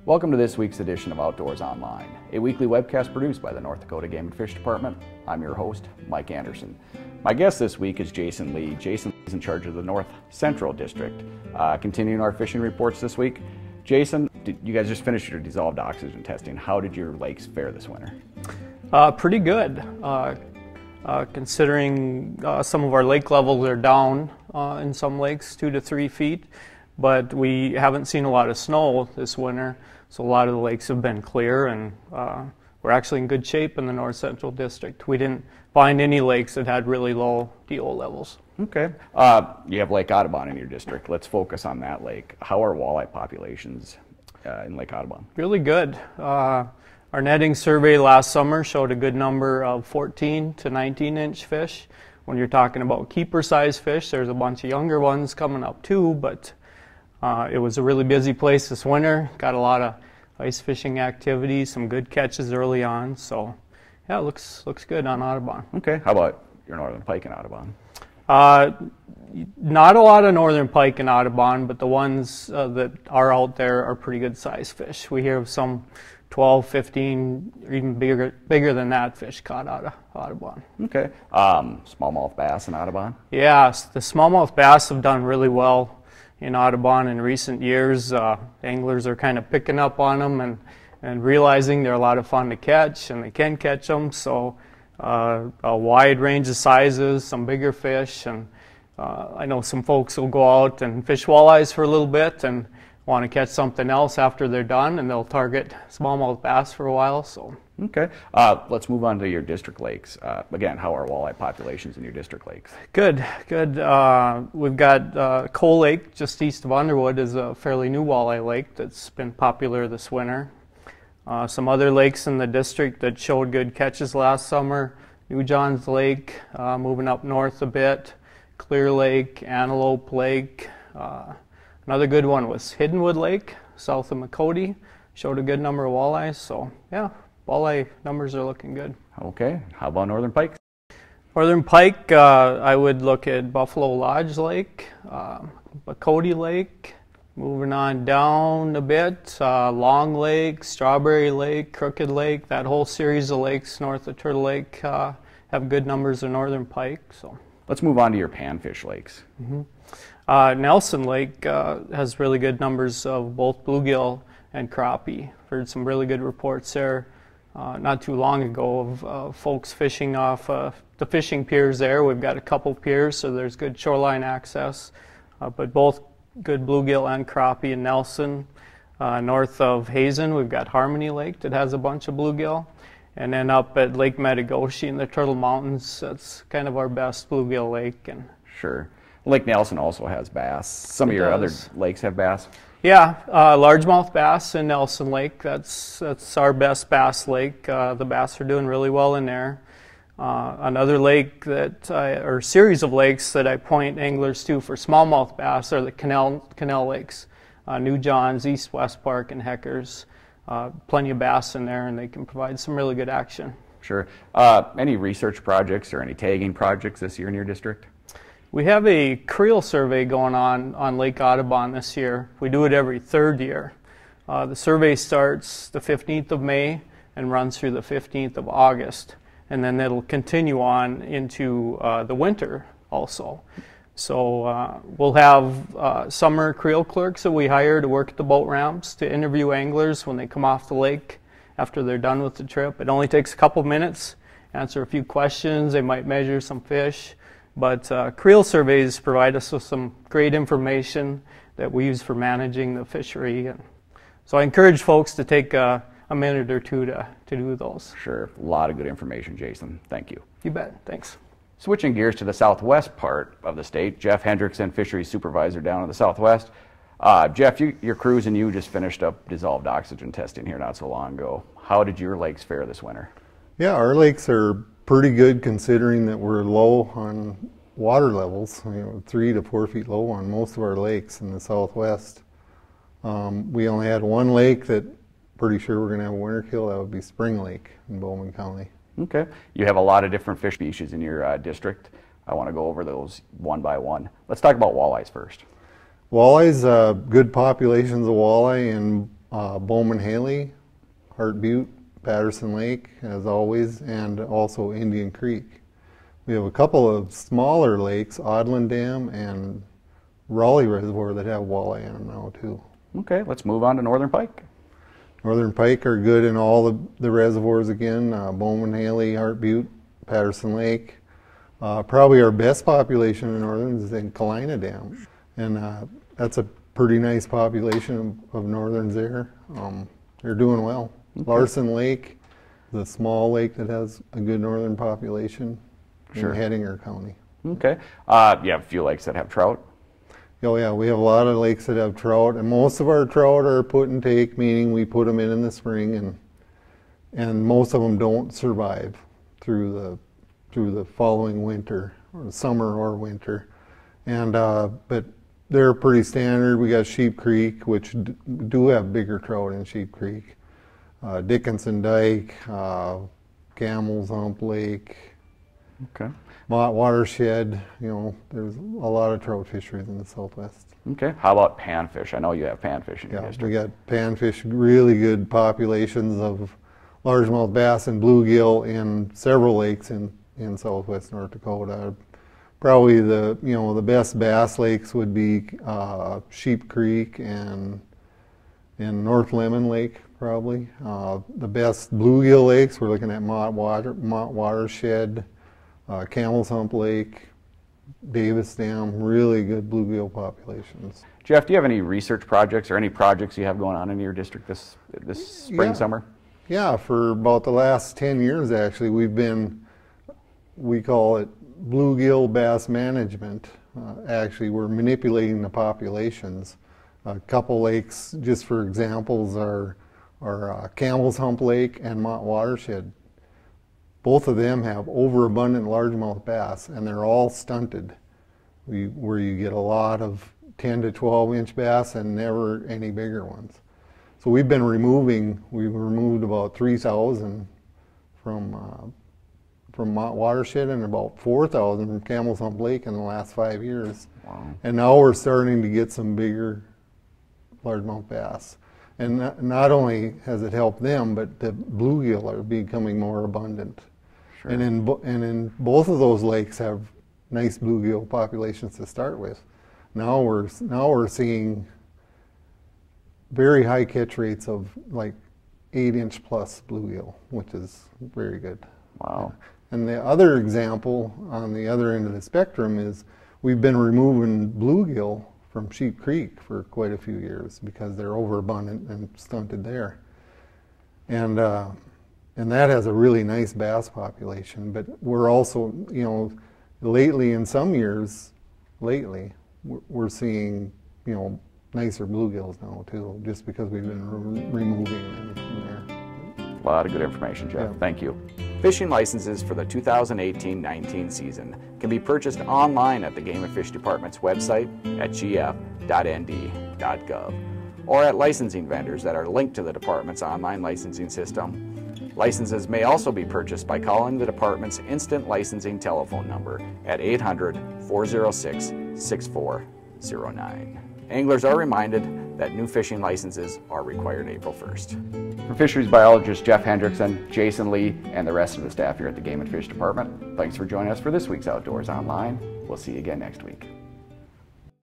Welcome to this week's edition of Outdoors Online, a weekly webcast produced by the North Dakota Game and Fish Department. I'm your host, Mike Anderson. My guest this week is Jason Lee. Jason is in charge of the North Central District. Continuing our fishing reports this week, Jason, you guys just finished your dissolved oxygen testing. How did your lakes fare this winter? Pretty good. Considering some of our lake levels are down in some lakes 2 to 3 feet, but we haven't seen a lot of snow this winter, so a lot of the lakes have been clear, and we're actually in good shape in the North Central District. We didn't find any lakes that had really low DO levels. Okay. You have Lake Audubon in your district. Let's focus on that lake. How are walleye populations in Lake Audubon? Really good. Our netting survey last summer showed a good number of 14 to 19-inch fish. When you're talking about keeper-sized fish, there's a bunch of younger ones coming up too, but it was a really busy place this winter. Got a lot of ice fishing activities, some good catches early on, so yeah, it looks good on Audubon. Okay. How about your northern pike in Audubon? Not a lot of northern pike in Audubon, but the ones that are out there are pretty good sized fish. We hear of some 12, 15, or even bigger than that fish caught out of Audubon. Okay. Smallmouth bass in Audubon? Yes, the smallmouth bass have done really well in Audubon in recent years. Anglers are kind of picking up on them and realizing they're a lot of fun to catch, and they can catch them. So a wide range of sizes, some bigger fish, and I know some folks will go out and fish walleyes for a little bit and want to catch something else after they're done, and they'll target smallmouth bass for a while. So okay, let's move on to your district lakes. Again, how are walleye populations in your district lakes? Good. We've got Coal Lake just east of Underwood is a fairly new walleye lake that's been popular this winter. Some other lakes in the district that showed good catches last summer: New Johns Lake, moving up north a bit, Clear Lake, Antelope Lake. Another good one was Hiddenwood Lake, south of McCody. Showed a good number of walleyes, so yeah, walleye numbers are looking good. Okay, how about northern pike? Northern pike, I would look at Buffalo Lodge Lake, McCody Lake, moving on down a bit, Long Lake, Strawberry Lake, Crooked Lake. That whole series of lakes north of Turtle Lake have good numbers of northern pike. So let's move on to your panfish lakes. Mm-hmm. Nelson Lake has really good numbers of both bluegill and crappie. Heard some really good reports there not too long ago of folks fishing off the fishing piers there. We've got a couple piers, so there's good shoreline access, but both good bluegill and crappie in Nelson. North of Hazen, we've got Harmony Lake that has a bunch of bluegill. And then up at Lake Metagoshi in the Turtle Mountains, that's kind of our best bluegill lake. And sure. Lake Nelson also has bass. Some of your other lakes have bass? Yeah, largemouth bass in Nelson Lake. That's our best bass lake. The bass are doing really well in there. Another lake or series of lakes that I point anglers to for smallmouth bass are the canal lakes. New Johns, East West Park, and Heckers. Plenty of bass in there, and they can provide some really good action. Sure. Any research projects or any tagging projects this year in your district? We have a creel survey going on Lake Audubon this year. We do it every third year. The survey starts the 15th of May and runs through the 15th of August, and then it'll continue on into the winter also. So we'll have summer creel clerks that we hire to work at the boat ramps to interview anglers when they come off the lake after they're done with the trip. It only takes a couple minutes, answer a few questions. They might measure some fish. But creel surveys provide us with some great information that we use for managing the fishery. And so I encourage folks to take a minute or two to do those. Sure. A lot of good information, Jason. Thank you. You bet. Thanks. Switching gears to the southwest part of the state, Jeff Hendrickson, Fisheries Supervisor down in the southwest. Jeff, your crews and you just finished up dissolved oxygen testing here not so long ago. How did your lakes fare this winter? Yeah, our lakes are pretty good considering that we're low on water levels, 3 to 4 feet low on most of our lakes in the southwest. We only had one lake that pretty sure we're going to have a winter kill. That would be Spring Lake in Bowman County. Okay. You have a lot of different fish species in your district. I want to go over those one by one. Let's talk about walleyes first. Walleyes, good populations of walleye in Bowman-Haley, Hart Butte, Patterson Lake, as always, and also Indian Creek. We have a couple of smaller lakes, Odland Dam and Raleigh Reservoir, that have walleye in them now too. Okay, let's move on to northern pike. Northern pike are good in all the reservoirs again, Bowman-Haley, Hart Butte, Patterson Lake. Probably our best population in northern is in Kalina Dam, and that's a pretty nice population of northerns there. They're doing well. Okay. Larson Lake is a small lake that has a good northern population in Hettinger County. Okay. You have a few lakes that have trout? Oh yeah, we have a lot of lakes that have trout, and most of our trout are put and take, meaning we put them in the spring, and most of them don't survive through the following winter, or summer or winter. And but they're pretty standard. We got Sheep Creek, which do have bigger trout in Sheep Creek. Dickinson Dike, Camel's Hump Lake. Okay. Mott Watershed, there's a lot of trout fisheries in the Southwest. Okay. How about panfish? I know you have panfish in your district. We got panfish, really good populations of largemouth bass and bluegill in several lakes in Southwest North Dakota. Probably the best bass lakes would be Sheep Creek and North Lemmon Lake, probably. The best bluegill lakes, we're looking at Mott Watershed, Camel's Hump Lake, Davis Dam, really good bluegill populations. Jeff, do you have any research projects or any projects you have going on in your district this spring, summer? Yeah, for about the last 10 years actually, we call it bluegill bass management. Actually, we're manipulating the populations. A couple lakes, just for examples, are Camel's Hump Lake and Mott Watershed. Both of them have overabundant largemouth bass, and they're all stunted, where you get a lot of 10 to 12 inch bass and never any bigger ones. So we've removed about 3,000 from Mott Watershed and about 4,000 from Camel's Hump Lake in the last 5 years. Wow. And now we're starting to get some bigger largemouth bass. And not only has it helped them, but the bluegill are becoming more abundant. Sure. And in both of those lakes have nice bluegill populations to start with. Now we're seeing very high catch rates of like 8-inch plus bluegill, which is very good. Wow. And the other example on the other end of the spectrum is we've been removing bluegill from Sheep Creek for quite a few years because they're overabundant and stunted there. And that has a really nice bass population, but we're also, lately in some years, we're seeing, nicer bluegills now too, just because we've been removing them from there. A lot of good information, Jeff. Yeah. Thank you. Fishing licenses for the 2018-19 season can be purchased online at the Game and Fish Department's website at gf.nd.gov or at licensing vendors that are linked to the department's online licensing system. Licenses may also be purchased by calling the department's instant licensing telephone number at 800-406-6409. Anglers are reminded that new fishing licenses are required April 1st. For fisheries biologist Jeff Hendrickson, Jason Lee, and the rest of the staff here at the Game and Fish Department, thanks for joining us for this week's Outdoors Online. We'll see you again next week.